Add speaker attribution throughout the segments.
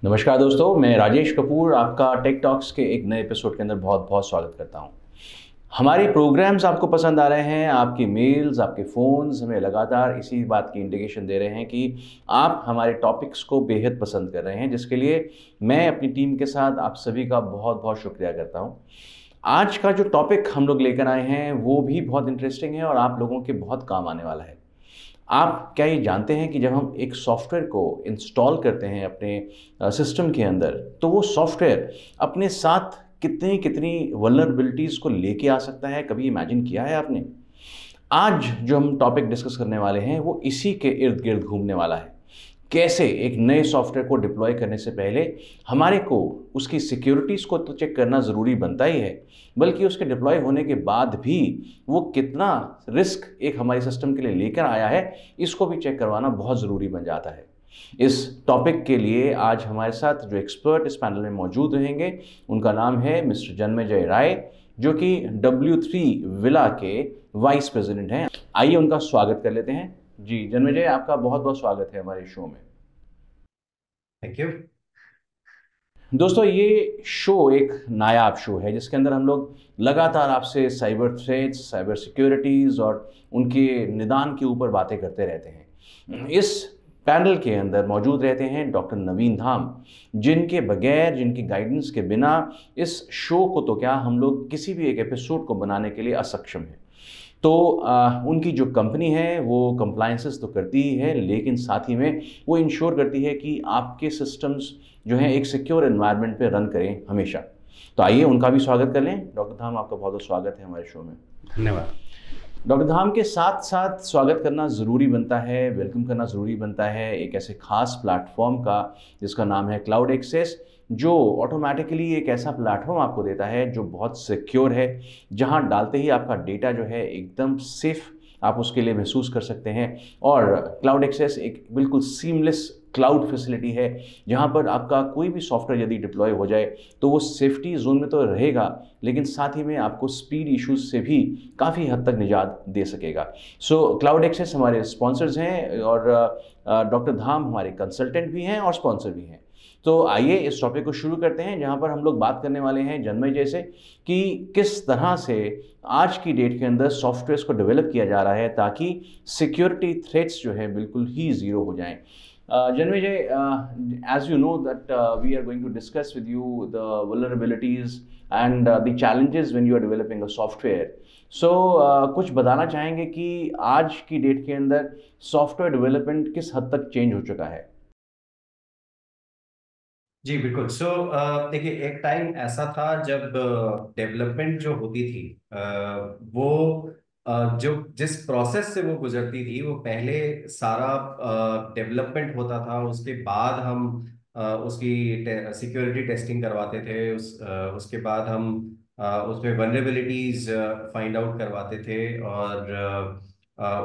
Speaker 1: नमस्कार दोस्तों, मैं राजेश कपूर आपका टेक टॉक्स के एक नए एपिसोड के अंदर बहुत बहुत स्वागत करता हूं। हमारे प्रोग्राम्स आपको पसंद आ रहे हैं, आपकी मेल्स, आपके फ़ोन्स हमें लगातार इसी बात की इंडिकेशन दे रहे हैं कि आप हमारे टॉपिक्स को बेहद पसंद कर रहे हैं, जिसके लिए मैं अपनी टीम के साथ आप सभी का बहुत बहुत शुक्रिया करता हूं। आज का जो टॉपिक हम लोग लेकर आए हैं वो भी बहुत इंटरेस्टिंग है और आप लोगों के बहुत काम आने वाला है। आप क्या ये जानते हैं कि जब हम एक सॉफ्टवेयर को इंस्टॉल करते हैं अपने सिस्टम के अंदर, तो वो सॉफ्टवेयर अपने साथ कितनी कितनी वल्नरेबिलिटीज़ को लेके आ सकता है? कभी इमेजिन किया है आपने? आज जो हम टॉपिक डिस्कस करने वाले हैं वो इसी के इर्द गिर्द घूमने वाला है। कैसे एक नए सॉफ्टवेयर को डिप्लॉय करने से पहले हमारे को उसकी सिक्योरिटीज़ को तो चेक करना ज़रूरी बनता ही है, बल्कि उसके डिप्लॉय होने के बाद भी वो कितना रिस्क एक हमारे सिस्टम के लिए लेकर आया है, इसको भी चेक करवाना बहुत ज़रूरी बन जाता है। इस टॉपिक के लिए आज हमारे साथ जो एक्सपर्ट इस पैनल में मौजूद रहेंगे, उनका नाम है मिस्टर जन्मेजय राय, जो कि W3 विला के वाइस प्रेसिडेंट हैं। आइए उनका स्वागत कर लेते हैं। जी जन्मेजय, आपका बहुत बहुत स्वागत है हमारे शो में।
Speaker 2: Thank you.
Speaker 1: दोस्तों, ये शो एक नायाब शो है जिसके अंदर हम लोग लगातार आपसे साइबर थ्रेट्स, साइबर सिक्योरिटीज़ और उनके निदान के ऊपर बातें करते रहते हैं। इस पैनल के अंदर मौजूद रहते हैं डॉक्टर नवीन धाम, जिनके बगैर, जिनकी गाइडेंस के बिना इस शो को तो क्या, हम लोग किसी भी एक एपिसोड को बनाने के लिए असक्षम हैं। तो उनकी जो कंपनी है वो कंप्लायंसेस तो करती ही है, लेकिन साथ ही में वो इंश्योर करती है कि आपके सिस्टम्स जो हैं एक सिक्योर एनवायरनमेंट पे रन करें हमेशा। तो आइए उनका भी स्वागत कर लें। डॉक्टर धाम, आपका बहुत बहुत स्वागत है हमारे शो में।
Speaker 2: धन्यवाद।
Speaker 1: डॉक्टर धाम के साथ साथ स्वागत करना ज़रूरी बनता है, वेलकम करना ज़रूरी बनता है एक ऐसे खास प्लेटफॉर्म का जिसका नाम है क्लाउड एक्सेस, जो ऑटोमेटिकली एक ऐसा प्लेटफॉर्म आपको देता है जो बहुत सिक्योर है, जहां डालते ही आपका डेटा जो है एकदम सेफ आप उसके लिए महसूस कर सकते हैं। और क्लाउड एक्सेस एक बिल्कुल सीमलेस क्लाउड फैसिलिटी है, जहां पर आपका कोई भी सॉफ्टवेयर यदि डिप्लॉय हो जाए तो वो सेफ्टी जोन में तो रहेगा, लेकिन साथ ही में आपको स्पीड इश्यूज से भी काफ़ी हद तक निजात दे सकेगा। सो क्लाउड एक्सेस हमारे स्पॉन्सर्स हैं और डॉक्टर धाम हमारे कंसल्टेंट भी हैं और स्पॉन्सर भी हैं। तो आइए इस टॉपिक को शुरू करते हैं, जहां पर हम लोग बात करने वाले हैं जन्मय जैसे कि किस तरह से आज की डेट के अंदर सॉफ्टवेयर्स को डेवलप किया जा रहा है ताकि सिक्योरिटी थ्रेट्स जो है बिल्कुल ही ज़ीरो हो जाएं। Janmay, as you know that we are going to discuss with you the vulnerabilities and the challenges when you are developing a software. So कुछ बताना चाहेंगे कि आज की डेट के अंदर सॉफ्टवेयर डेवलपमेंट किस हद तक चेंज हो चुका है?
Speaker 2: जी बिल्कुल। देखिए, एक टाइम ऐसा था जब डेवलपमेंट जो होती थी, वो जो जिस प्रोसेस से वो गुजरती थी, वो पहले सारा डेवलपमेंट होता था, उसके बाद हम उसकी सिक्योरिटी टेस्टिंग करवाते थे, उसके बाद हम उसमें वनरेबिलिटीज फाइंड आउट करवाते थे, और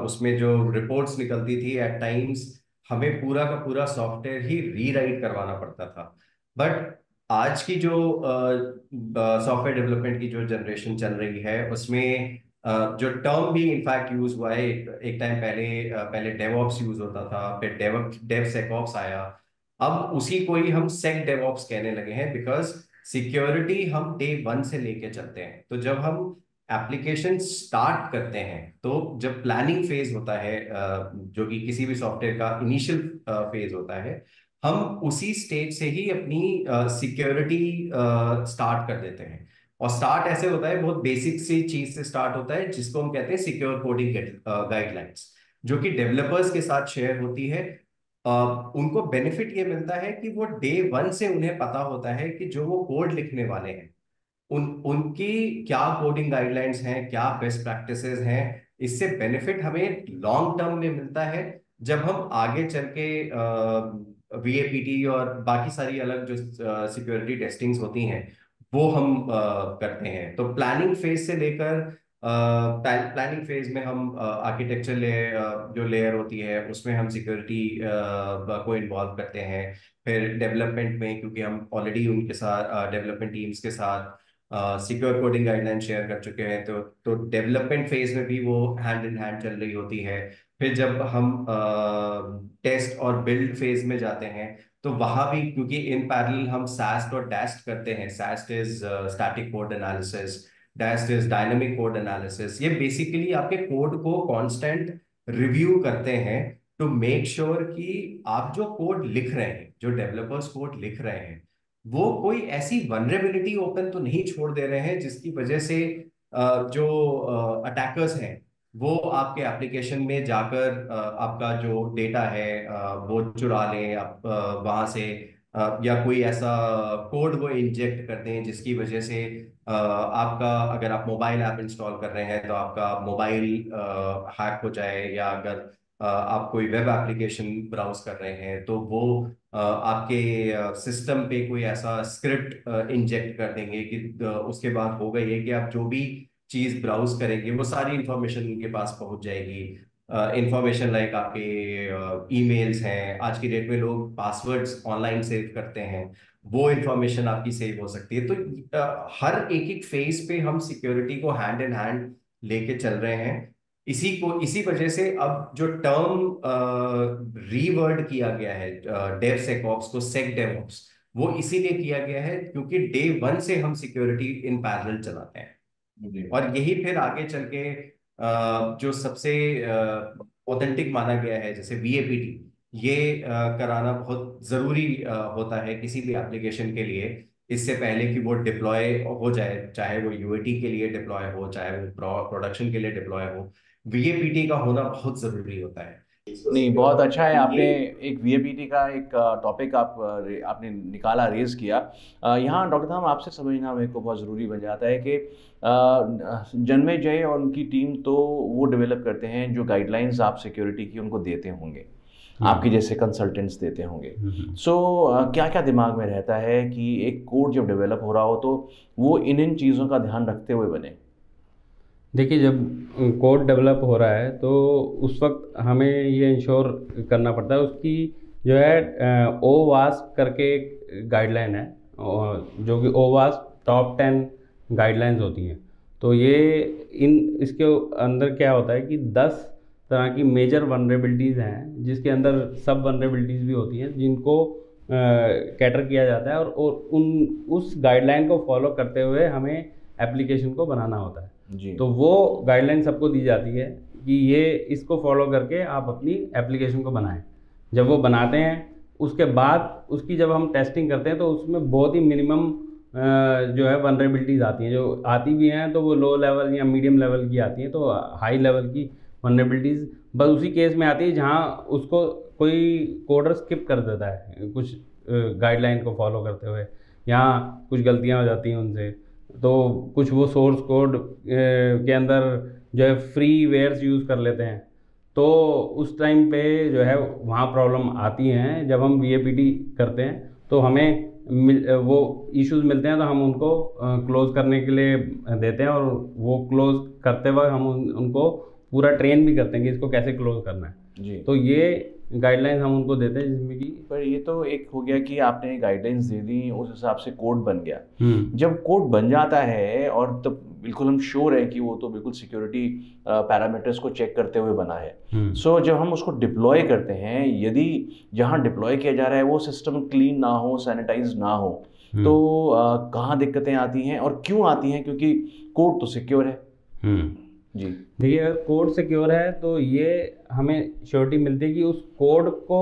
Speaker 2: उसमें जो रिपोर्ट्स निकलती थी एट टाइम्स हमें पूरा का पूरा सॉफ्टवेयर ही रीराइट करवाना पड़ता था। बट आज की जो सॉफ्टवेयर डेवलपमेंट की जो जनरेशन चल रही है, उसमें जो टर्म भी इनफैक्ट यूज हुआ है, एक टाइम पहले डेवऑप्स यूज होता था, फिर डेव सेकऑप्स आया। अब उसी को ही हम सेक डेवऑप्स कहने लगे हैं, बिकॉज सिक्योरिटी हम डे वन से लेके चलते हैं। तो जब हम एप्लीकेशन स्टार्ट करते हैं, तो जब प्लानिंग फेज होता है, जो कि किसी भी सॉफ्टवेयर का इनिशियल फेज होता है, हम उसी स्टेज से ही अपनी सिक्योरिटी स्टार्ट कर देते हैं। और स्टार्ट ऐसे होता है, बहुत बेसिक सी चीज से स्टार्ट होता है, जिसको हम कहते हैं सिक्योर कोडिंग गाइडलाइंस, जो कि डेवलपर्स के साथ शेयर होती है। उनको बेनिफिट ये मिलता है कि वो डे वन से उन्हें पता होता है कि जो वो कोड लिखने वाले हैं, उनकी क्या कोडिंग गाइडलाइंस हैं, क्या बेस्ट प्रैक्टिसेस हैं। इससे बेनिफिट हमें लॉन्ग टर्म में मिलता है, जब हम आगे चल के वीएपीटी और बाकी सारी अलग जो सिक्योरिटी टेस्टिंग्स होती हैं, वो हम करते हैं। तो प्लानिंग फेज से लेकर प्लानिंग फेज में हम आर्किटेक्चर लेयर, जो लेयर होती है, उसमें हम सिक्योरिटी को इन्वॉल्व करते हैं। फिर डेवलपमेंट में, क्योंकि हम ऑलरेडी उनके साथ डेवलपमेंट टीम्स के साथ सिक्योर कोडिंग गाइडलाइन शेयर कर चुके हैं, तो डेवलपमेंट फेज में भी वो हैंड इन हैंड चल रही होती है। फिर जब हम टेस्ट और बिल्ड फेज में जाते हैं, तो वहां भी, क्योंकि इन पैरेलल हम सास्ट और डैस्ट करते हैं। SAST is static code analysis, DAST is dynamic code analysis. ये बेसिकली आपके कोड को कांस्टेंट रिव्यू करते हैं टू मेक श्योर कि आप जो कोड लिख रहे हैं, जो डेवलपर्स कोड लिख रहे हैं, वो कोई ऐसी वनरेबिलिटी ओपन तो नहीं छोड़ दे रहे हैं जिसकी वजह से जो अटैकर्स हैं वो आपके एप्लीकेशन में जाकर आपका जो डेटा है वो चुरा लें, आप वहां से या कोई ऐसा कोड वो इंजेक्ट करते हैं जिसकी वजह से आपका, अगर आप मोबाइल ऐप इंस्टॉल कर रहे हैं तो आपका मोबाइल हैक हो जाए, या अगर आप कोई वेब एप्लीकेशन ब्राउज कर रहे हैं तो वो आपके सिस्टम पे कोई ऐसा स्क्रिप्ट इंजेक्ट कर देंगे कि उसके बाद होगा ये कि आप जो भी चीज ब्राउज करेंगे वो सारी इंफॉर्मेशन उनके पास पहुंच जाएगी। इंफॉर्मेशन लाइक आपके ईमेल्स हैं, आज की डेट में लोग पासवर्ड्स ऑनलाइन सेव करते हैं, वो इंफॉर्मेशन आपकी सेव हो सकती है। तो हर एक एक फेज पे हम सिक्योरिटी को हैंड इन हैंड लेके चल रहे हैं। इसी वजह से अब जो टर्म रीवर्ड किया गया है डेव सेकऑप्स को सेक डेवऑप्स, वो इसीलिए किया गया है क्योंकि डे वन से हम सिक्योरिटी इन पैरेलल चलाते हैं।
Speaker 1: जी
Speaker 2: और यही फिर आगे चल के जो सबसे ऑथेंटिक माना गया है, जैसे वीएपीटी, ये कराना बहुत जरूरी होता है किसी भी एप्लीकेशन के लिए, इससे पहले कि वो डिप्लॉय हो जाए, चाहे वो यूएटी के लिए डिप्लॉय हो, चाहे वो प्रोडक्शन के लिए डिप्लॉय हो, वीएपीटी का होना बहुत जरूरी होता है।
Speaker 1: नहीं, बहुत अच्छा है। आपने
Speaker 2: ये
Speaker 1: एक वीएपीटी का एक टॉपिक आपने निकाला, रेज किया। यहाँ डॉक्टर साहब आपसे समझना मेरे को बहुत ज़रूरी बन जाता है कि जन्मेजय और उनकी टीम तो वो डेवलप करते हैं जो गाइडलाइंस आप सिक्योरिटी की उनको देते होंगे, आपके जैसे कंसल्टेंट्स देते होंगे। सो क्या क्या दिमाग में रहता है कि एक कोड जब डेवलप हो रहा हो तो वो इन चीज़ों का ध्यान रखते हुए बने?
Speaker 3: देखिए, जब कोड डेवलप हो रहा है तो उस वक्त हमें ये इंश्योर करना पड़ता है, उसकी जो है ओ वास्प करके एक गाइडलाइन है, और जो कि ओ वास्प टॉप 10 गाइडलाइंस होती हैं। तो ये इसके अंदर क्या होता है कि 10 तरह की मेजर वनरेबिलिटीज़ हैं, जिसके अंदर सब वनरेबिलिटीज़ भी होती हैं, जिनको कैटर किया जाता है, और उस गाइडलाइन को फॉलो करते हुए हमें एप्लीकेशन को बनाना होता है।
Speaker 1: जी।
Speaker 3: तो वो गाइडलाइन सबको दी जाती है कि ये इसको फॉलो करके आप अपनी एप्लीकेशन को बनाएं। जब वो बनाते हैं उसके बाद उसकी जब हम टेस्टिंग करते हैं तो उसमें बहुत ही मिनिमम जो है वनरेबिलिटीज़ आती हैं, जो आती भी हैं तो वो लो लेवल या मीडियम लेवल की आती हैं। तो हाई लेवल की वनरेबिलिटीज़ बस उसी केस में आती है जहाँ उसको कोई कोडर स्किप कर देता है कुछ गाइडलाइन को फॉलो करते हुए, यहाँ कुछ गलतियाँ हो जाती हैं उनसे। तो कुछ वो सोर्स कोड के अंदर जो है फ्री वेयर्स यूज़ कर लेते हैं, तो उस टाइम पे जो है वहाँ प्रॉब्लम आती हैं। जब हम वीएपीटी करते हैं तो हमें वो इश्यूज मिलते हैं, तो हम उनको क्लोज करने के लिए देते हैं, और वो क्लोज करते वक्त हम उनको पूरा ट्रेन भी करते हैं कि इसको कैसे क्लोज करना है।
Speaker 1: जी।
Speaker 3: तो ये गाइडलाइंस हम उनको देते हैं जिसमें कि
Speaker 1: पर ये तो एक हो गया कि आपने गाइडलाइंस दे दी, उस हिसाब से कोड बन गया। जब कोड बन जाता है और तब बिल्कुल हम श्योर है कि वो तो बिल्कुल सिक्योरिटी पैरामीटर्स को चेक करते हुए बना है। सो जब हम उसको डिप्लॉय करते हैं, यदि जहाँ डिप्लॉय किया जा रहा है वो सिस्टम क्लीन ना हो, सैनिटाइज ना हो, तो कहाँ दिक्कतें आती हैं और क्यों आती हैं? क्योंकि कोड तो सिक्योर है। जी।
Speaker 3: देखिए, अगर कोड सिक्योर है तो ये हमें श्योरिटी मिलती है कि उस कोड को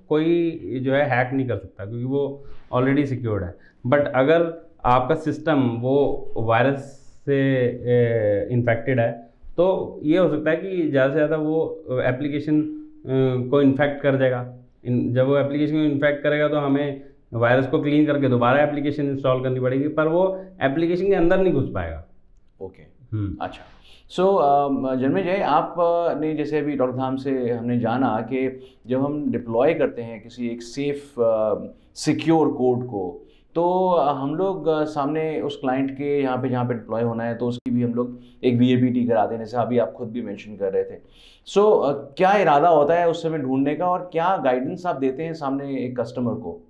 Speaker 3: कोई जो है हैक नहीं कर सकता, क्योंकि वो ऑलरेडी सिक्योर्ड है। बट अगर आपका सिस्टम वो वायरस से इन्फेक्टेड है तो ये हो सकता है कि ज़्यादा से ज़्यादा वो एप्लीकेशन को इन्फेक्ट कर देगा। जब वो एप्लीकेशन को इन्फेक्ट करेगा तो हमें वायरस को क्लीन करके दोबारा एप्लीकेशन इंस्टॉल करनी पड़ेगी, पर वो एप्लीकेशन के अंदर नहीं घुस पाएगा।
Speaker 1: ओके। अच्छा। सो जन्मेजय, आपने जैसे अभी डॉक्टर धाम से हमने जाना कि जब हम डिप्लॉय करते हैं किसी एक सेफ सिक्योर कोड को, तो हम लोग सामने उस क्लाइंट के यहाँ पे जहाँ पे डिप्लॉय होना है तो उसकी भी हम लोग एक वीएपीटी कराते हैं, जैसे अभी आप खुद भी मेंशन कर रहे थे। सो क्या इरादा होता है उस समय ढूंढने का, और क्या गाइडेंस आप देते हैं सामने एक कस्टमर को?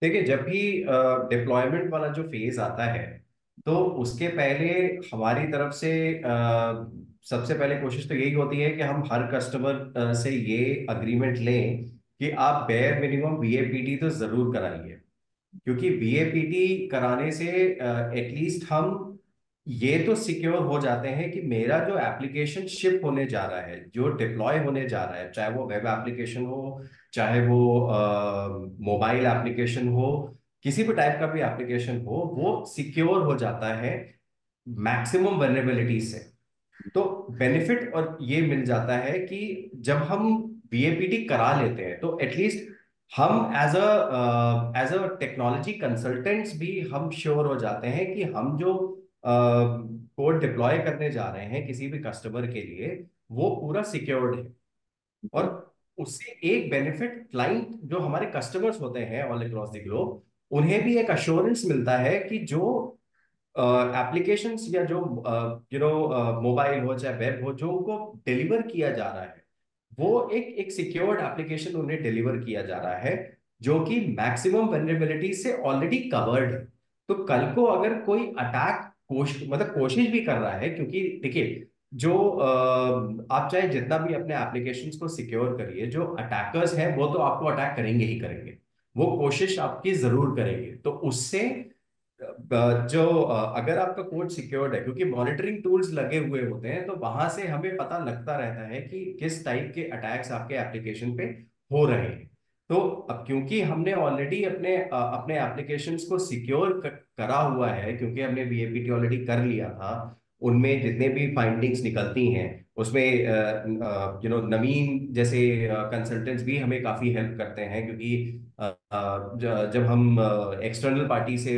Speaker 2: देखिए, जब भी डिप्लॉयमेंट वाला जो फेज आता है तो उसके पहले हमारी तरफ से सबसे पहले कोशिश तो यही होती है कि हम हर कस्टमर से ये अग्रीमेंट लें कि आप बेयर मिनिमम वीएपीटी तो जरूर कराइए। क्योंकि वीएपीटी कराने से एटलीस्ट हम ये तो सिक्योर हो जाते हैं कि मेरा जो एप्लीकेशन शिप होने जा रहा है, जो डिप्लॉय होने जा रहा है, चाहे वो वेब एप्लीकेशन हो, चाहे वो मोबाइल एप्लीकेशन हो, किसी भी टाइप का भी एप्लीकेशन हो, वो सिक्योर हो जाता है मैक्सिमम वल्नरेबिलिटी से। तो बेनिफिट और ये मिल जाता है कि जब हम वीएपीटी करा लेते हैं तो एटलीस्ट हम एज अ टेक्नोलॉजी कंसल्टेंट्स भी हम श्योर हो जाते हैं कि हम जो कोड डिप्लॉय करने जा रहे हैं किसी भी कस्टमर के लिए, वो पूरा सिक्योर्ड है। और उससे एक बेनिफिट क्लाइंट जो हमारे कस्टमर्स होते हैं ऑल अक्रॉस द ग्लोब, उन्हें भी एक अश्योरेंस मिलता है कि जो एप्लीकेशंस या जो मोबाइल हो चाहे वेब हो, जो उनको डिलीवर किया जा रहा है, वो एक एक सिक्योर्ड एप्लीकेशन उन्हें डिलीवर किया जा रहा है, जो कि मैक्सिमम वल्नरेबिलिटी से ऑलरेडी कवर्ड है। तो कल को अगर कोई अटैक मतलब कोशिश भी कर रहा है, क्योंकि देखिए जो आप चाहे जितना भी अपने एप्लीकेशंस को सिक्योर करिए, जो अटैकर्स हैं वो तो आपको अटैक करेंगे ही करेंगे, वो कोशिश आपकी जरूर करेंगे। तो उससे अगर आपका कोड सिक्योर्ड है, क्योंकि मॉनिटरिंग टूल्स लगे हुए होते हैं, तो वहां से हमें पता लगता रहता है कि किस टाइप के अटैक्स आपके एप्लीकेशन पे हो रहे हैं। तो अब क्योंकि हमने ऑलरेडी अपने एप्लीकेशंस को सिक्योर करा हुआ है, क्योंकि हमने वीएपीटी ऑलरेडी कर लिया था, उनमें जितने भी फाइंडिंग्स निकलती हैं उसमें नवीन जैसे कंसल्टेंट्स भी हमें काफी हेल्प करते हैं। क्योंकि जब हम एक्सटर्नल पार्टी से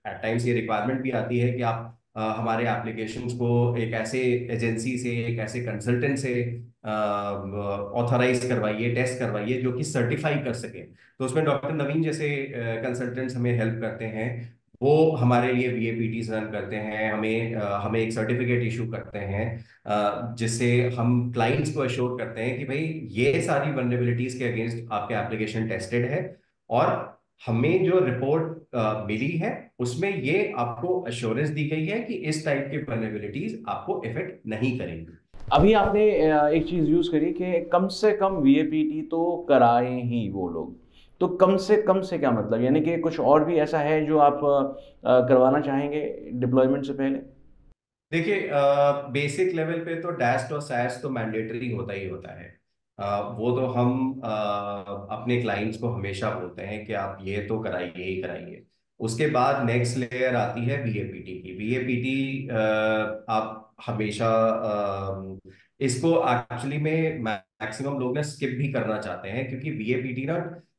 Speaker 2: एट टाइम्स ये रिक्वायरमेंट भी आती है कि आप हमारे एप्लीकेशंस को एक ऐसे एजेंसी से, एक ऐसे कंसल्टेंट से ऑथराइज करवाइए, टेस्ट करवाइए, जो कि सर्टिफाई कर सके। तो उसमें डॉक्टर नवीन जैसे कंसल्टेंट्स हमें हेल्प करते हैं। वो हमारे लिए वीएपीटीज रन करते हैं, हमें एक सर्टिफिकेट इशू करते हैं, जिससे हम क्लाइंट्स को अश्योर करते हैं कि भाई ये सारी वल्नरेबिलिटीज के अगेंस्ट आपके एप्लीकेशन टेस्टेड है, और हमें जो रिपोर्ट मिली है उसमें ये आपको अश्योरेंस दी गई है कि इस टाइप की वल्नरेबिलिटीज आपको इफेक्ट नहीं करेंगी।
Speaker 1: अभी आपने एक चीज़ यूज़ करी कि कम से कम वीएपीटी तो कराएं ही वो लोग। तो कम से क्या मतलब, यानी कि कुछ और भी ऐसा है जो आप करवाना चाहेंगे डिप्लॉयमेंट से पहले?
Speaker 2: देखिए बेसिक लेवल पे तो डैस्ट और सैश तो मैंडेटरी होता ही होता है। वो तो हम अपने क्लाइंट्स को हमेशा बोलते हैं कि आप ये तो कराइए ही कराइए। उसके बाद नेक्स्ट लेयर आती है वीएपीटी की। वीएपीटी आप हमेशा इसको एक्चुअली में मैक्सिमम लोग ना स्किप भी करना चाहते हैं, क्योंकि वीएपीटी ना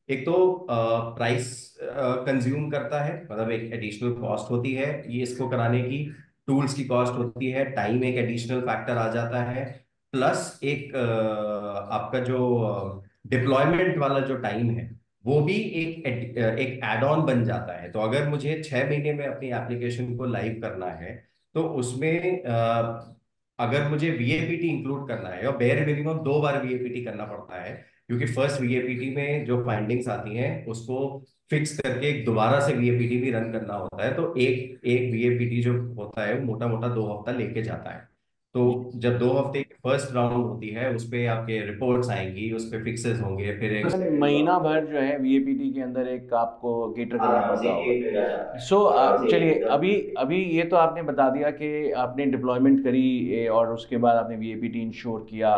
Speaker 2: एक तो प्राइस कंज्यूम करता है, मतलब एक एडिशनल कॉस्ट होती है ये इसको कराने की, टूल्स की कॉस्ट होती है, टाइम एक एडिशनल फैक्टर आ जाता है, प्लस एक आपका जो डिप्लॉयमेंट वाला जो टाइम है वो भी एक एड ऑन बन जाता है। तो अगर मुझे 6 महीने में अपनी एप्लीकेशन को लाइव करना है, तो उसमें अगर मुझे वीएपीटी इंक्लूड करना है, और बेयर मिनिमम 2 बार वीएपीटी करना पड़ता है, क्योंकि फर्स्ट वीएपीटी में जो फाइंडिंग्स आती हैं उसको फिक्स करके एक दोबारा से वीएपीटी भी रन करना होता है। तो एक एक वीएपीटी जो होता है वो मोटा मोटा 2 हफ्ता लेके जाता है। तो जब 2 हफ्ते की फर्स्ट राउंड होती है उस पे आपके रिपोर्ट्स आएंगी, उस पे फिक्सेस होंगे, फिर एक
Speaker 1: महीना भर जो है वीएपीटी के अंदर एक आपको केटर करना
Speaker 4: आराम
Speaker 1: पड़ता
Speaker 4: से
Speaker 1: होगा।
Speaker 4: खेल खेला जाता है।
Speaker 1: सो
Speaker 4: आराम से
Speaker 1: चलिए,
Speaker 4: एकदम।
Speaker 1: अभी अभी ये तो आपने बता दिया कि आपने डिप्लॉयमेंट करी और उसके बाद आपने वीएपीटी इंश्योर किया।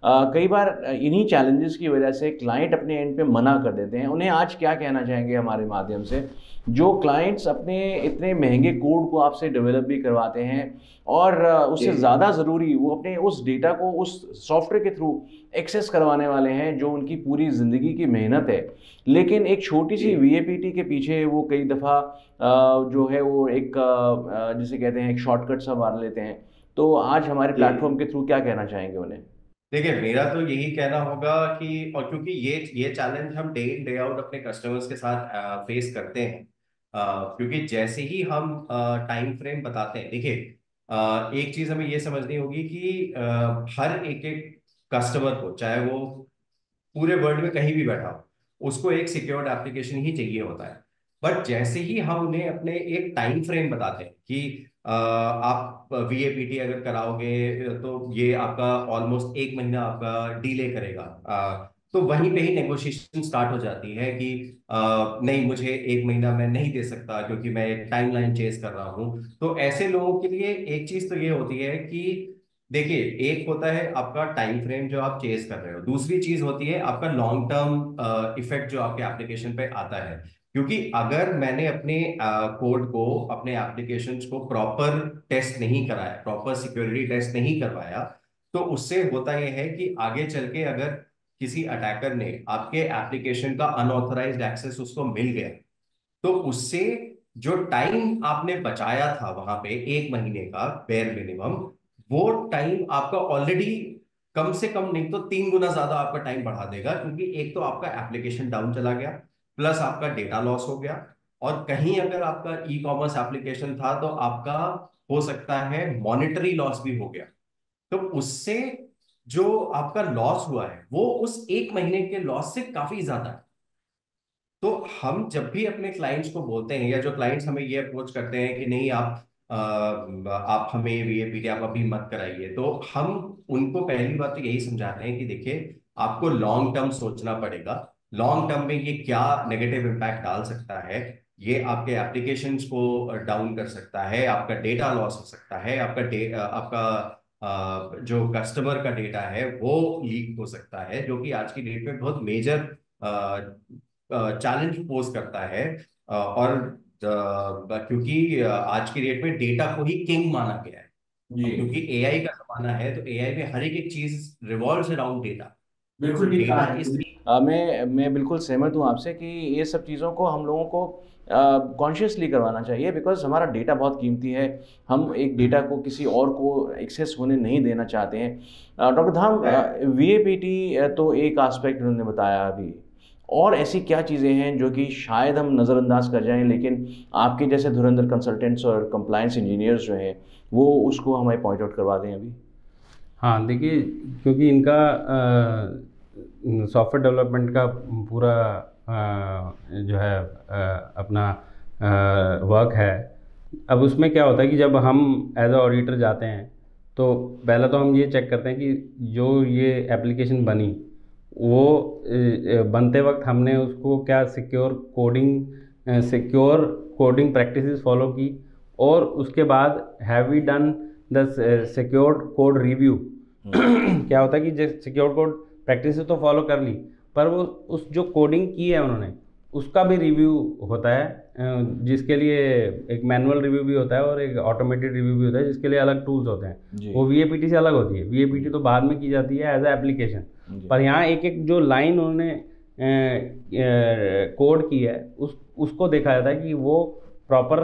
Speaker 1: कई बार इन्हीं चैलेंजेस की वजह से क्लाइंट अपने एंड पे मना कर देते हैं। उन्हें आज क्या कहना चाहेंगे हमारे माध्यम से, जो क्लाइंट्स अपने इतने महंगे कोड को आपसे डेवलप भी करवाते हैं और उससे
Speaker 4: जी।
Speaker 1: ज़्यादा ज़रूरी वो अपने उस डेटा को उस सॉफ्टवेयर के थ्रू एक्सेस करवाने वाले हैं जो उनकी पूरी ज़िंदगी की मेहनत है, लेकिन एक छोटी सी
Speaker 4: जी।
Speaker 1: वीएपीटी के पीछे वो कई दफ़ा जो है वो एक जिसे कहते हैं एक शॉर्टकट सा मार लेते हैं। तो आज हमारे
Speaker 4: जी।
Speaker 1: प्लेटफॉर्म के थ्रू क्या कहना चाहेंगे उन्हें?
Speaker 2: देखिए मेरा तो यही कहना होगा कि, और क्योंकि ये चैलेंज हम डे इन डे आउट अपने कस्टमर्स के साथ फेस करते हैं, क्योंकि जैसे ही हम टाइम फ्रेम बताते हैं, देखिए एक चीज हमें ये समझनी होगी कि हर एक एक कस्टमर को, चाहे वो पूरे वर्ल्ड में कहीं भी बैठा हो, उसको एक सिक्योर्ड एप्लीकेशन ही चाहिए होता है। बट जैसे ही हम उन्हें अपने एक टाइम फ्रेम बताते हैं कि आप VAPT अगर कराओगे तो ये आपका ऑलमोस्ट 1 महीना आपका डिले करेगा, तो वहीं पे ही नेगोशिएशन स्टार्ट हो जाती है कि नहीं, मुझे 1 महीना मैं नहीं दे सकता क्योंकि मैं एक टाइमलाइन चेज कर रहा हूँ। तो ऐसे लोगों के लिए एक चीज तो ये होती है कि देखिए, एक होता है आपका टाइम फ्रेम जो आप चेज कर रहे हो, दूसरी चीज होती है आपका लॉन्ग टर्म इफेक्ट जो आपके एप्लीकेशन पे आता है। क्योंकि अगर मैंने अपने कोड को, अपने एप्लीकेशंस को प्रॉपर टेस्ट नहीं कराया, प्रॉपर सिक्योरिटी टेस्ट नहीं करवाया, तो उससे होता यह है कि आगे चल के अगर किसी अटैकर ने आपके एप्लीकेशन का अनऑथराइज्ड एक्सेस उसको मिल गया, तो उससे जो टाइम आपने बचाया था वहां पे 1 महीने का बेयर मिनिमम, वो टाइम आपका ऑलरेडी कम से कम नहीं तो 3 गुना ज्यादा आपका टाइम बढ़ा देगा, क्योंकि एक तो आपका एप्लीकेशन डाउन चला गया, प्लस आपका डेटा लॉस हो गया, और कहीं अगर आपका ई कॉमर्स एप्लीकेशन था तो आपका हो सकता है मॉनेटरी लॉस भी हो गया। तो उससे जो आपका लॉस हुआ है वो उस 1 महीने के लॉस से काफी ज्यादा है। तो हम जब भी अपने क्लाइंट्स को बोलते हैं, या जो क्लाइंट्स हमें ये अप्रोच करते हैं कि नहीं आप हमें VAPT आप अभी मत कराइए, तो हम उनको पहली बात तो यही समझाते हैं कि देखिए, आपको लॉन्ग टर्म सोचना पड़ेगा। लॉन्ग टर्म में ये क्या नेगेटिव इम्पैक्ट डाल सकता है, ये आपके एप्लीकेशंस को डाउन कर सकता है, आपका डेटा लॉस हो सकता है, आपका जो कस्टमर का डेटा है वो लीक हो सकता है, जो कि आज की डेट में बहुत मेजर चैलेंज पोज करता है। और क्योंकि आज की डेट में डेटा को ही किंग माना गया है,
Speaker 1: जी
Speaker 2: और क्योंकि AI का जमाना है, तो AI में हर एक चीज रिवॉल्व्स अराउंड डेटा। तो
Speaker 1: बिल्कुल ठीक कहा
Speaker 2: डेटा
Speaker 1: है।
Speaker 2: इस
Speaker 1: मैं बिल्कुल सहमत हूँ आपसे कि ये सब चीज़ों को हम लोगों को कॉन्शियसली करवाना चाहिए, बिकॉज हमारा डेटा बहुत कीमती है। हम एक डेटा को किसी और को एक्सेस होने नहीं देना चाहते हैं। डॉक्टर धाम, VAPT तो एक आस्पेक्ट उन्होंने बताया अभी, और ऐसी क्या चीज़ें हैं जो कि शायद हम नज़रअंदाज कर जाएं, लेकिन आपके जैसे धुरंधर कंसल्टेंट्स और कंप्लायंस इंजीनियर्स जो हैं वो उसको हमें पॉइंट आउट करवा दें अभी।
Speaker 3: हाँ देखिए, क्योंकि इनका सॉफ्टवेयर डेवलपमेंट का पूरा जो है अपना वर्क है। अब उसमें क्या होता है कि जब हम एज अ ऑडिटर जाते हैं तो पहले तो हम ये चेक करते हैं कि जो ये एप्लीकेशन बनी वो बनते वक्त हमने उसको क्या सिक्योर कोडिंग प्रैक्टिसेस फॉलो की, और उसके बाद have we done the secure code review. क्या होता है कि सिक्योर कोड प्रैक्टिस तो फॉलो कर ली, पर वो उस जो कोडिंग की है उन्होंने उसका भी रिव्यू होता है, जिसके लिए एक मैनुअल रिव्यू भी होता है और एक ऑटोमेटेड रिव्यू भी होता है, जिसके लिए अलग टूल्स होते हैं। वो VAPT से अलग होती है। VAPT तो बाद में की जाती है एज ए एप्लीकेशन, पर यहाँ एक एक जो लाइन उन्होंने कोड की है उसको देखा जाता है कि वो प्रॉपर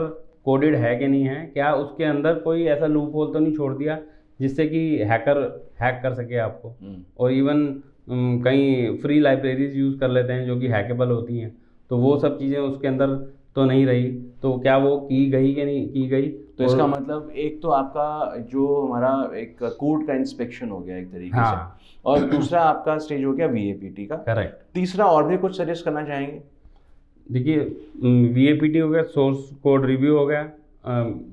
Speaker 3: कोडेड है कि नहीं है, क्या उसके अंदर कोई ऐसा लूप होल तो नहीं छोड़ दिया जिससे कि हैकर हैक कर सके आपको। और इवन कई फ्री लाइब्रेरीज यूज़ कर लेते हैं जो कि हैकेबल होती हैं, तो वो सब चीज़ें उसके अंदर तो नहीं रही, तो क्या वो की गई कि नहीं की गई।
Speaker 1: तो इसका मतलब एक तो आपका जो हमारा एक कोड का इंस्पेक्शन हो गया एक तरीके से, और दूसरा आपका स्टेज हो गया VAPT का।
Speaker 3: करेक्ट।
Speaker 1: तीसरा और भी कुछ सजेस्ट करना चाहेंगे?
Speaker 3: देखिए, VAPT हो गया, सोर्स कोड रिव्यू हो गया,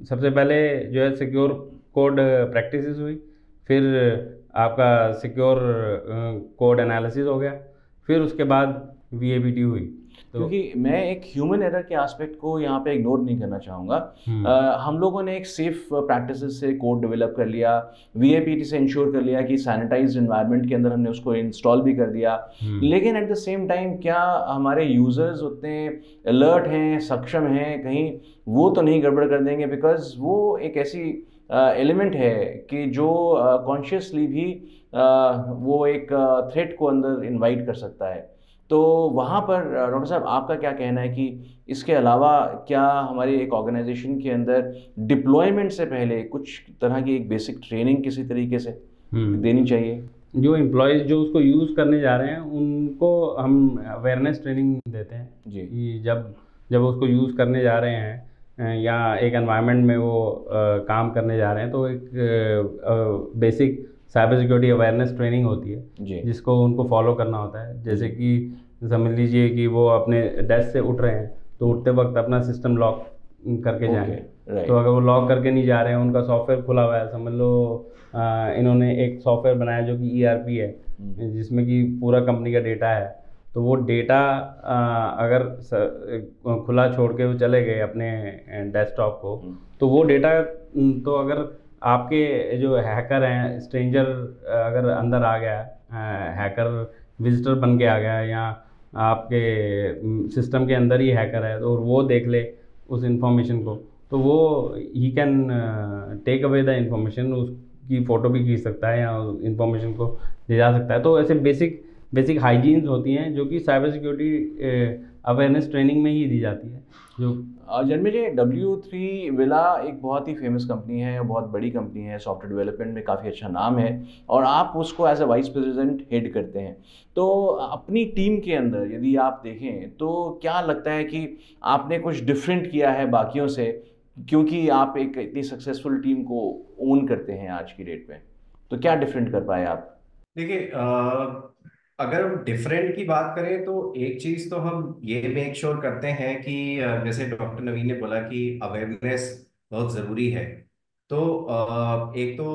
Speaker 3: सबसे पहले जो है सिक्योर कोड प्रैक्टिसेस हुई, फिर आपका सिक्योर कोड एनालिसिस हो गया, फिर उसके बाद VAPT हुई। तो
Speaker 1: क्योंकि मैं एक ह्यूमन एरर के एस्पेक्ट को यहाँ पे इग्नोर नहीं करना चाहूँगा। हम लोगों ने एक सेफ प्रैक्टिसेस से कोड डेवलप कर लिया, VAPT से इंश्योर कर लिया कि सैनिटाइज्ड एनवायरनमेंट के अंदर हमने उसको इंस्टॉल भी कर दिया, लेकिन एट द सेम टाइम क्या हमारे यूजर्स उतने अलर्ट हैं, सक्षम हैं, कहीं वो तो नहीं गड़बड़ कर देंगे? बिकॉज वो एक ऐसी एलिमेंट है कि जो कॉन्शियसली भी वो एक थ्रेट को अंदर इनवाइट कर सकता है। तो वहाँ पर डॉक्टर साहब आपका क्या कहना है कि इसके अलावा क्या हमारी एक ऑर्गेनाइजेशन के अंदर डिप्लॉयमेंट से पहले कुछ तरह की एक बेसिक ट्रेनिंग किसी तरीके से देनी चाहिए?
Speaker 3: जो एम्प्लॉयज़ जो उसको यूज़ करने जा रहे हैं उनको हम अवेयरनेस ट्रेनिंग देते हैं
Speaker 1: जी।
Speaker 3: कि जब उसको यूज़ करने जा रहे हैं या एक एनवायरनमेंट में वो काम करने जा रहे हैं, तो एक basic cyber security awareness training होती है जिसको उनको फॉलो करना होता है। जैसे कि समझ लीजिए कि वो अपने डेस्क से उठ रहे हैं तो उठते वक्त अपना सिस्टम लॉक करके जाएंगे।
Speaker 1: राइट।
Speaker 3: तो अगर वो लॉक करके नहीं जा रहे हैं, उनका सॉफ्टवेयर खुला हुआ है, समझ लो इन्होंने एक सॉफ्टवेयर बनाया जो कि ERP है, जिसमें कि पूरा कंपनी का डेटा है। तो वो डेटा अगर खुला छोड़ के वो चले गए अपने डेस्कटॉप को, तो वो डेटा तो अगर आपके जो हैकर हैं, स्ट्रेंजर अगर अंदर आ गया, हैकर विजिटर बन के आ गया, या आपके सिस्टम के अंदर ही हैकर है, तो वो देख ले उस इंफॉर्मेशन को, तो वो ही can take away the information, उसकी फ़ोटो भी खींच सकता है या इंफॉर्मेशन को ले जा सकता है। तो ऐसे बेसिक बेसिक हाइजीन्स होती हैं जो कि साइबर सिक्योरिटी अवेयरनेस ट्रेनिंग में ही दी जाती है। जो
Speaker 1: जन्मे जी, W3 विला एक बहुत ही फेमस कंपनी है, बहुत बड़ी कंपनी है, सॉफ्टवेयर डेवलपमेंट में काफ़ी अच्छा नाम है, और आप उसको as a vice president head करते हैं। तो अपनी टीम के अंदर यदि आप देखें तो क्या लगता है कि आपने कुछ डिफरेंट किया है बाकियों से, क्योंकि आप एक इतनी सक्सेसफुल टीम को ओन करते हैं आज की डेट में, तो क्या डिफरेंट कर पाए आप?
Speaker 2: देखिए, अगर हम डिफरेंट की बात करें तो एक चीज तो हम ये मेक श्योर करते हैं कि जैसे डॉक्टर नवीन ने बोला कि अवेयरनेस बहुत जरूरी है। तो एक तो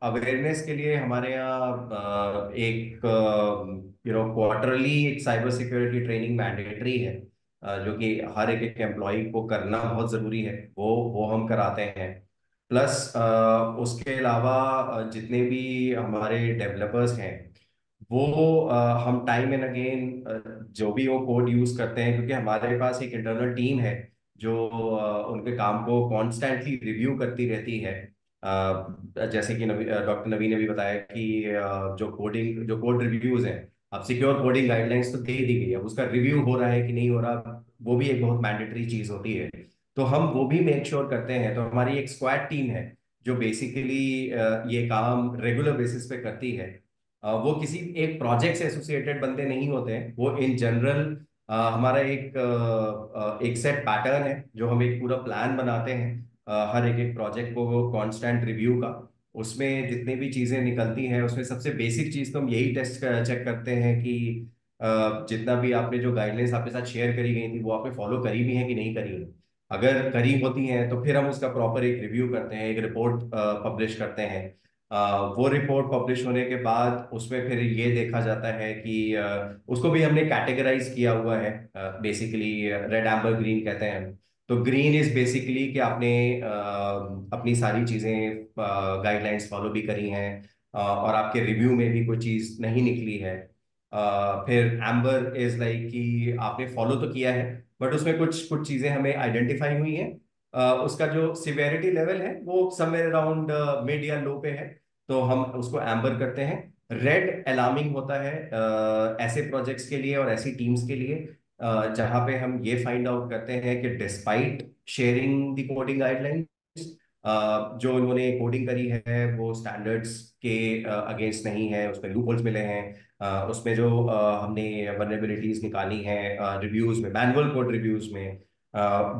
Speaker 2: अवेयरनेस के लिए हमारे यहाँ एक क्वार्टरली एक साइबर सिक्योरिटी ट्रेनिंग मैंडेटरी है, जो कि हर एक एक एम्प्लॉय को करना बहुत जरूरी है, वो हम कराते हैं। प्लस उसके अलावा जितने भी हमारे डेवलपर्स हैं वो हम टाइम एंड अगेन जो भी वो कोड यूज करते हैं, क्योंकि हमारे पास एक इंटरनल टीम है जो उनके काम को कॉन्स्टेंटली रिव्यू करती रहती है। जैसे कि डॉक्टर नवीन ने भी बताया कि जो कोड रिव्यूज हैं, अब सिक्योर कोडिंग गाइडलाइंस तो दे दी गई है, अब उसका रिव्यू हो रहा है कि नहीं हो रहा, वो भी एक बहुत मैंडेटरी चीज होती है। तो हम वो भी मेक श्योर करते हैं। तो हमारी एक स्क्वाड टीम है जो बेसिकली ये काम रेगुलर बेसिस पे करती है। वो किसी एक प्रोजेक्ट से एसोसिएटेड बंदे नहीं होते हैं, वो इन जनरल हमारा एक सेट पैटर्न है जो हम एक पूरा प्लान बनाते हैं हर एक एक प्रोजेक्ट को कांस्टेंट रिव्यू का। उसमें जितनी भी चीजें निकलती हैं उसमें सबसे बेसिक चीज तो हम यही टेस्ट चेक करते हैं कि जितना भी आपने जो गाइडलाइंस आपके साथ शेयर करी गई थी वो आपने फॉलो करी भी है कि नहीं करी है। अगर करी होती हैं तो फिर हम उसका प्रॉपर एक रिव्यू करते हैं, एक रिपोर्ट पब्लिश करते हैं। वो रिपोर्ट पब्लिश होने के बाद उसमें फिर ये देखा जाता है कि उसको भी हमने कैटेगराइज किया हुआ है, बेसिकली रेड एम्बर ग्रीन कहते हैं हम। तो ग्रीन इज बेसिकली कि आपने अपनी सारी चीजें गाइडलाइंस फॉलो भी करी हैं, और आपके रिव्यू में भी कोई चीज नहीं निकली है। फिर एम्बर इज लाइक कि आपने फॉलो तो किया है बट उसमें कुछ कुछ चीजें हमें आइडेंटिफाई हुई हैं। उसका जो सिवेरिटी लेवल है वो समवेयर अराउंड मिड या लो पे है, तो हम उसको एम्बर करते हैं। रेड अलार्मिंग होता है ऐसे प्रोजेक्ट्स के लिए और ऐसी टीम्स के लिए जहां पे हम ये फाइंड आउट करते हैं कि despite sharing the coding guidelines, जो उन्होंने कोडिंग करी है वो स्टैंडर्ड्स के अगेंस्ट नहीं है, उसमें लूप होल्स मिले हैं। उसमें जो हमने वल्नरेबिलिटीज निकाली हैं रिव्यूज में, मैनुअल कोड रिव्यूज में,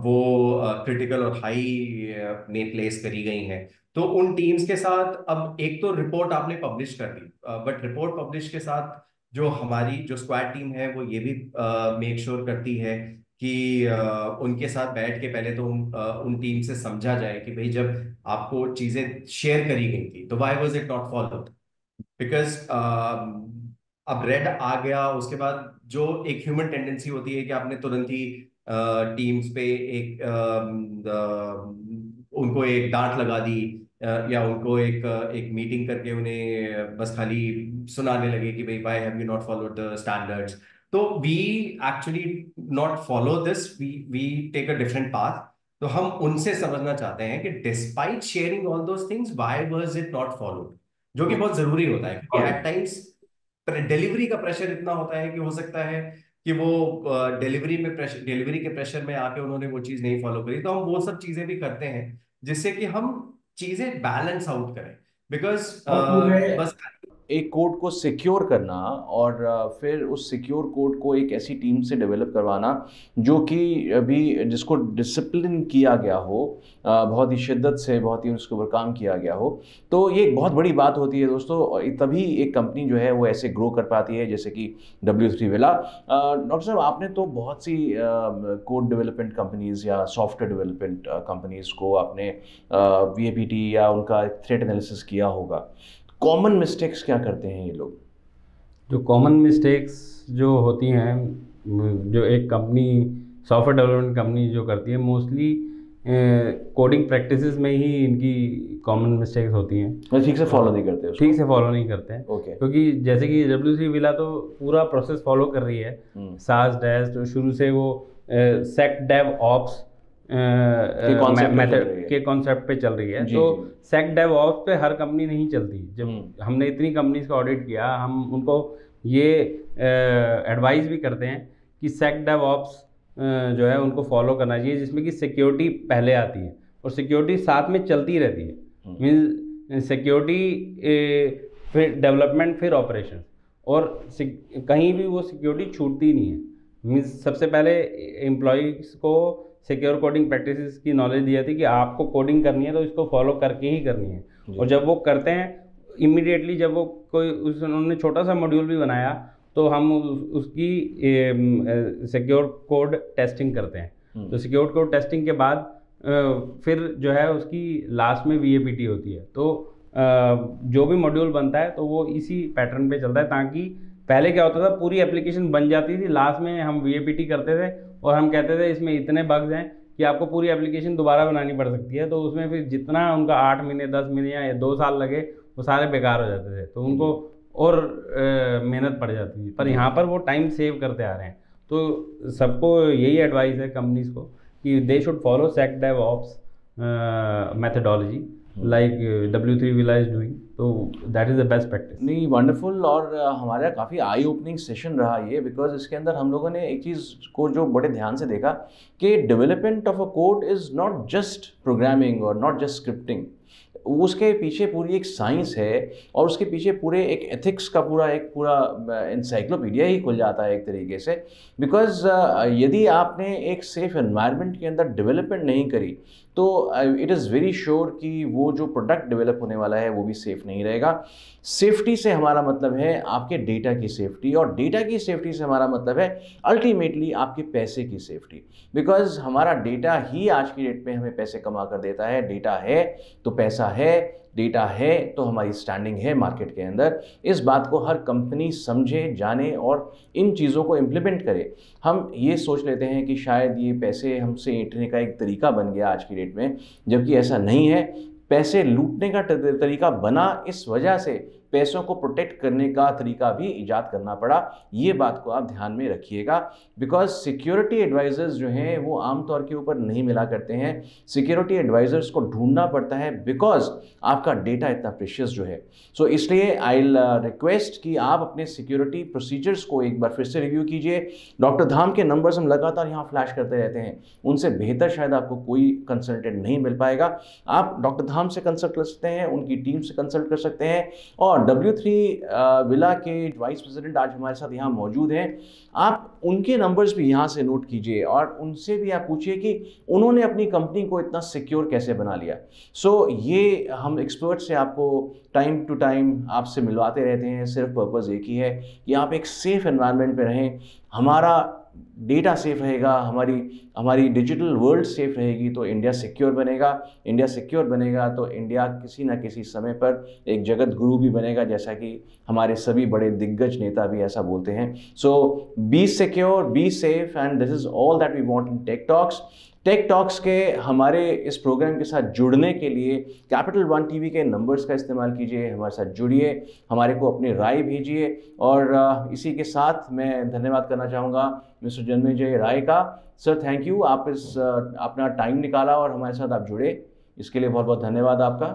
Speaker 2: वो क्रिटिकल और हाई में प्लेस करी गई हैं। तो उन टीम्स के साथ अब एक तो रिपोर्ट आपने पब्लिश कर दी, बट रिपोर्ट पब्लिश के साथ जो हमारी जो स्क्वाड टीम है वो ये भी मेक श्योर करती है कि उनके साथ बैठ के पहले तो उन टीम से समझा जाए कि भाई जब आपको चीजें शेयर करी गई थी तो why was it not followed. Because अब रेड आ गया उसके बाद जो एक ह्यूमन टेंडेंसी होती है कि आपने तुरंत ही टीम्स पे एक उनको एक डांट लगा दी, या उनको एक मीटिंग करके उन्हें बस खाली सुनाने लगे कि भाई why have you not followed the standards. तो we actually not follow this, we take a different path. तो हम उनसे समझना चाहते हैं कि despite sharing all those things why was it not followed, जो कि बहुत जरूरी होता है क्योंकि एट टाइम्स डिलीवरी का प्रेशर इतना होता है कि हो सकता है कि वो डिलीवरी के प्रेशर में आके उन्होंने वो चीज नहीं फॉलो करी। तो हम वो सब चीजें भी करते हैं जिससे कि हम चीजें बैलेंस आउट करें। बिकॉज
Speaker 1: और मुझे
Speaker 2: बस
Speaker 1: एक कोड को सिक्योर करना और फिर उस सिक्योर कोड को एक ऐसी टीम से डेवलप करवाना जो कि अभी जिसको डिसिप्लिन किया गया हो, बहुत ही शिद्दत से, बहुत ही उसके ऊपर काम किया गया हो, तो ये एक बहुत बड़ी बात होती है दोस्तों। तभी एक कंपनी जो है वो ऐसे ग्रो कर पाती है, जैसे कि W3 Villa। डॉक्टर साहब, आपने तो बहुत सी कोड डेवलपमेंट कंपनीज़ या सॉफ्टवेयर डेवलपमेंट कंपनीज़ को आपने VAPT या उनका थ्रेट एनालिसिस किया होगा। कॉमन मिस्टेक्स क्या करते हैं ये लोग?
Speaker 3: जो कॉमन मिस्टेक्स जो होती हैं, जो एक कंपनी, सॉफ्टवेयर डेवलपमेंट कंपनी जो करती है, मोस्टली कोडिंग प्रैक्टिसेस में ही इनकी कॉमन मिस्टेक्स होती हैं।
Speaker 1: ठीक से फॉलो नहीं करते उसको।
Speaker 3: ठीक से फॉलो नहीं करते हैं।
Speaker 1: ओके।
Speaker 3: क्योंकि जैसे कि W3 Villa तो पूरा प्रोसेस फॉलो कर रही है, सास डैश, तो शुरू से वो सेक डेव ऑप्स मेथड के कॉन्सेप्ट पे चल रही है। तो सेक डेव ऑप्स पे हर कंपनी नहीं चलती। जब हमने इतनी कंपनीज का ऑडिट किया, हम उनको ये एडवाइस भी करते हैं कि सेक डेव ऑप्स जो है उनको फॉलो करना चाहिए, जिसमें कि सिक्योरिटी पहले आती है और सिक्योरिटी साथ में चलती रहती है। मीन्स सिक्योरिटी फिर डेवलपमेंट फिर ऑपरेशन, और कहीं भी वो सिक्योरिटी छूटती नहीं है। मीन्स सबसे पहले एम्प्लॉयज़ को सिक्योर कोडिंग प्रैक्टिसेस की नॉलेज दी जाती है कि आपको कोडिंग करनी है तो इसको फॉलो करके ही करनी है। और जब वो करते हैं, इमीडिएटली जब वो कोई उन्होंने छोटा सा मॉड्यूल भी बनाया तो हम उसकी सिक्योर कोड टेस्टिंग करते हैं। तो सिक्योर कोड टेस्टिंग के बाद फिर जो है उसकी लास्ट में VAPT होती है। तो जो भी मॉड्यूल बनता है तो वो इसी पैटर्न पे चलता है, ताकि पहले क्या होता था, पूरी एप्लीकेशन बन जाती थी, लास्ट में हम VAPT करते थे और हम कहते थे इसमें इतने बग्स हैं कि आपको पूरी एप्लीकेशन दोबारा बनानी पड़ सकती है। तो उसमें फिर जितना उनका 8 महीने 10 महीने या 2 साल लगे, वो सारे बेकार हो जाते थे, तो उनको और मेहनत पड़ जाती थी। पर यहाँ पर वो टाइम सेव करते आ रहे हैं। तो सबको यही एडवाइस है कंपनीज को कि they should follow sec dev ops methodology like W3 Villa is doing. तो that is the best practice.
Speaker 1: नहीं, वंडरफुल। और हमारा काफ़ी आई ओपनिंग सेशन रहा ये, बिकॉज इसके अंदर हम लोगों ने एक चीज़ को जो बड़े ध्यान से देखा कि development of a code is not just programming और नॉट जस्ट स्क्रिप्टिंग। उसके पीछे पूरी एक साइंस है और उसके पीछे पूरे एक एथिक्स का पूरा इंसाइक्लोपीडिया ही खुल जाता है एक तरीके से। बिकॉज यदि आपने एक सेफ एनवायरनमेंट के अंदर डेवलपमेंट नहीं करी तो इट इज़ वेरी श्योर कि वो जो प्रोडक्ट डेवलप होने वाला है वो भी सेफ़ नहीं रहेगा। सेफ्टी से हमारा मतलब है आपके डेटा की सेफ्टी, और डेटा की सेफ्टी से हमारा मतलब है अल्टीमेटली आपके पैसे की सेफ्टी। बिकॉज हमारा डेटा ही आज की डेट में हमें पैसे कमा कर देता है। डेटा है तो पैसा है, डेटा है तो हमारी स्टैंडिंग है मार्केट के अंदर। इस बात को हर कंपनी समझे, जाने और इन चीज़ों को इम्प्लीमेंट करे। हम ये सोच लेते हैं कि शायद ये पैसे हमसे ऐंठने का एक तरीका बन गया आज की डेट में, जबकि ऐसा नहीं है। पैसे लूटने का तरीका बना इस वजह से पैसों को प्रोटेक्ट करने का तरीका भी ईजाद करना पड़ा। ये बात को आप ध्यान में रखिएगा। बिकॉज सिक्योरिटी एडवाइज़र्स जो हैं वो आमतौर के ऊपर नहीं मिला करते हैं। सिक्योरिटी एडवाइज़र्स को ढूंढना पड़ता है बिकॉज आपका डेटा इतना प्रेशियस जो है। सो इसलिए आई रिक्वेस्ट कि आप अपने सिक्योरिटी प्रोसीजर्स को एक बार फिर से रिव्यू कीजिए। डॉक्टर धाम के नंबर्स हम लगातार यहाँ फ्लैश करते रहते हैं, उनसे बेहतर शायद आपको कोई कंसल्टेंट नहीं मिल पाएगा। आप डॉक्टर धाम से कंसल्ट कर सकते हैं, उनकी टीम से कंसल्ट कर सकते हैं। और W3 Villa के वाइस प्रेसिडेंट आज हमारे साथ यहाँ मौजूद हैं। आप उनके नंबर्स भी यहाँ से नोट कीजिए और उनसे भी आप पूछिए कि उन्होंने अपनी कंपनी को इतना सिक्योर कैसे बना लिया। सो ये हम एक्सपर्ट से आपको टाइम टू टाइम आपसे मिलवाते रहते हैं। सिर्फ पर्पज़ एक ही है कि आप एक सेफ एनवायरनमेंट में रहें, हमारा डेटा सेफ रहेगा, हमारी डिजिटल वर्ल्ड सेफ रहेगी तो इंडिया सिक्योर बनेगा। इंडिया सिक्योर बनेगा तो इंडिया किसी ना किसी समय पर एक जगत गुरु भी बनेगा, जैसा कि हमारे सभी बड़े दिग्गज नेता भी ऐसा बोलते हैं। So be secure, be safe, and this is all that we want in tech talks. Tech talks के हमारे इस प्रोग्राम के साथ जुड़ने के लिए कैपिटल वन टीवी के नंबर्स का इस्तेमाल कीजिए, हमारे साथ जुड़िए, हमारे को अपनी राय भेजिए। और इसी के साथ मैं धन्यवाद करना चाहूँगा मिस्टर जन्मेजय राय का। सर थैंक यू, आप अपना टाइम निकाला और हमारे साथ आप जुड़े, इसके लिए बहुत बहुत धन्यवाद आपका।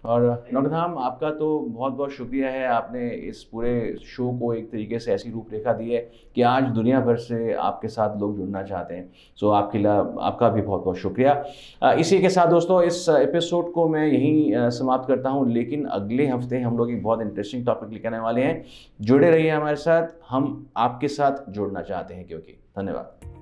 Speaker 1: और डॉक्टर धाम, आपका तो बहुत बहुत शुक्रिया है, आपने इस पूरे शो को एक तरीके से ऐसी रूपरेखा दी है कि आज दुनिया भर से आपके साथ लोग जुड़ना चाहते हैं। सो आपका भी बहुत बहुत शुक्रिया। इसी के साथ दोस्तों इस एपिसोड को मैं यहीं समाप्त करता हूं, लेकिन अगले हफ्ते हम लोग एक बहुत इंटरेस्टिंग टॉपिक लेकर आने वाले हैं। जुड़े रहिए हमारे साथ, हम आपके साथ जुड़ना चाहते हैं क्योंकि। धन्यवाद।